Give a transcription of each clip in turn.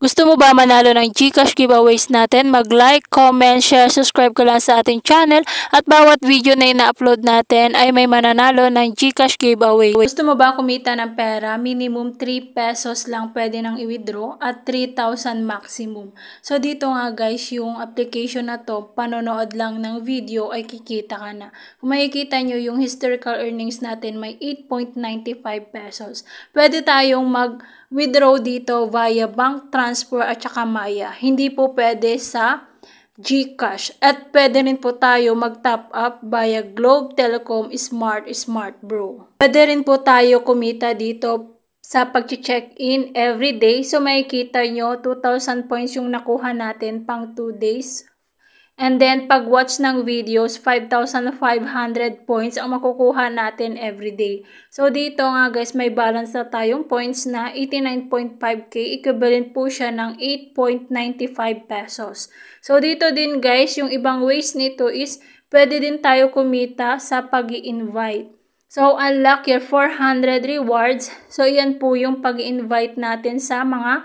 Gusto mo ba manalo ng GCash giveaways natin? Mag-like, comment, share, subscribe ka lang sa ating channel at bawat video na ina-upload natin ay may mananalo ng GCash giveaway. Gusto mo ba kumita ng pera? Minimum 3 pesos lang pwede nang i-withdraw at 3,000 maximum. So dito nga guys, yung application na to, panonood lang ng video ay kikita ka na. Kung makikita nyo yung historical earnings natin, may 8.95 pesos. Pwede tayong mag-withdraw dito via bank transfer at saka Maya. Hindi po pwede sa GCash. At pwede rin po tayo mag-top up via Globe Telecom Smart Bro. Pwede rin po tayo kumita dito sa pag-check-in every day. So makikita nyo 2,000 points yung nakuha natin pang 2 days. And then, pag-watch ng videos, 5,500 points ang makukuha natin everyday. So, dito nga guys, may balance na tayong points na 89.5k. Equivalent po siya ng 8.95 pesos. So, dito din guys, yung ibang ways nito is, pwede din tayo kumita sa pag-i-invite. So, unlock your 400 rewards. So, yan po yung pag-i-invite natin sa mga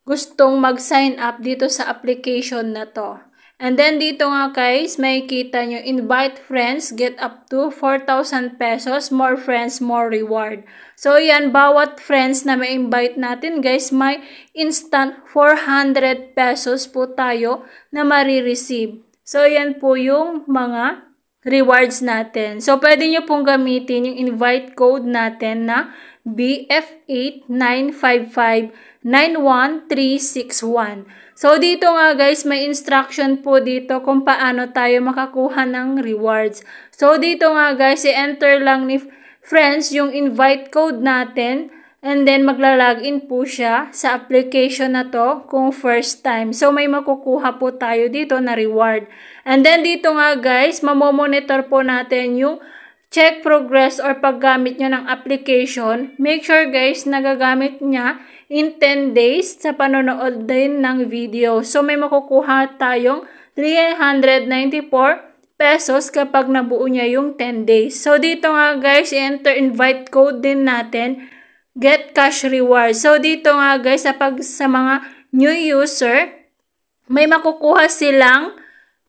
gustong mag-sign up dito sa application na to. And then dito nga guys, makikita nyo, invite friends, get up to 4,000 pesos, more friends, more reward. So yan, bawat friends na may invite natin guys, may instant 400 pesos po tayo na marireceive. So yan po yung mga rewards natin. So pwede nyo pong gamitin yung invite code natin na BF895591361. So, dito nga guys, may instruction po dito kung paano tayo makakuha ng rewards. So, dito nga guys, i-enter lang ni friends yung invite code natin and then magla-login po siya sa application na to kung first time. So, may makukuha po tayo dito na reward. And then, dito nga guys, mamomonitor po natin yung check progress or paggamit nyo ng application. Make sure guys, nagagamit niya in 10 days sa panonood din ng video. So, may makukuha tayong 394 pesos kapag nabuo niya yung 10 days. So, dito nga guys, enter invite code din natin, get cash reward. So, dito nga guys, sa mga new user, may makukuha silang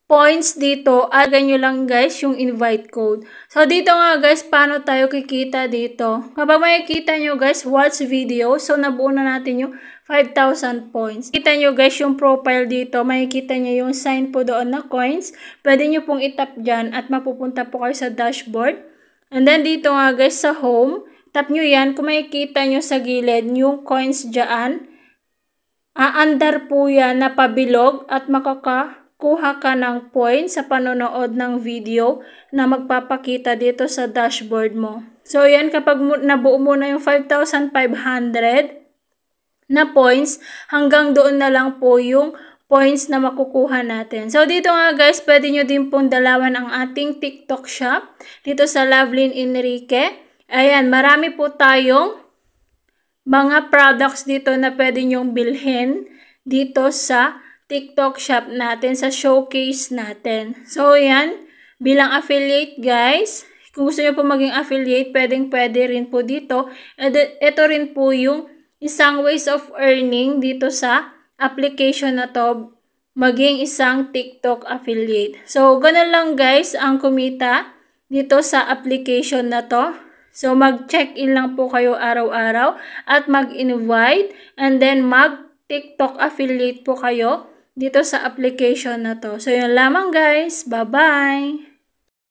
points dito. Agad nyo lang guys yung invite code. So dito nga guys, paano tayo kikita dito? Kapag makikita nyo guys, watch video. So nabuo na natin yung 5,000 points. Kita nyo guys yung profile dito. Makikita nyo yung sign po doon na coins. Pwede nyo pong itap dyan at mapupunta po kayo sa dashboard. And then dito nga guys sa home, tap nyo yan. Kung makikita nyo sa gilid yung coins dyan, aandar po yan na pabilog at kuha ka ng points sa panonood ng video na magpapakita dito sa dashboard mo. So, yan, kapag nabuo mo na yung 5,500 na points, hanggang doon na lang po yung points na makukuha natin. So, dito nga guys, pwede nyo din pong dalawan ang ating TikTok shop dito sa Lovelyn Enrique. Ayan, marami po tayong mga products dito na pwede nyong bilhin dito sa TikTok shop natin, sa showcase natin. So, yan. Bilang affiliate, guys. Kung gusto nyo po maging affiliate, pwede rin po dito. Ito rin po yung isang ways of earning dito sa application na to, maging isang TikTok affiliate. So, ganun lang guys ang kumita dito sa application na to. So, mag-check-in lang po kayo araw-araw at mag-invite and then mag-TikTok affiliate po kayo dito sa application na to. So, yun lamang guys. Bye-bye!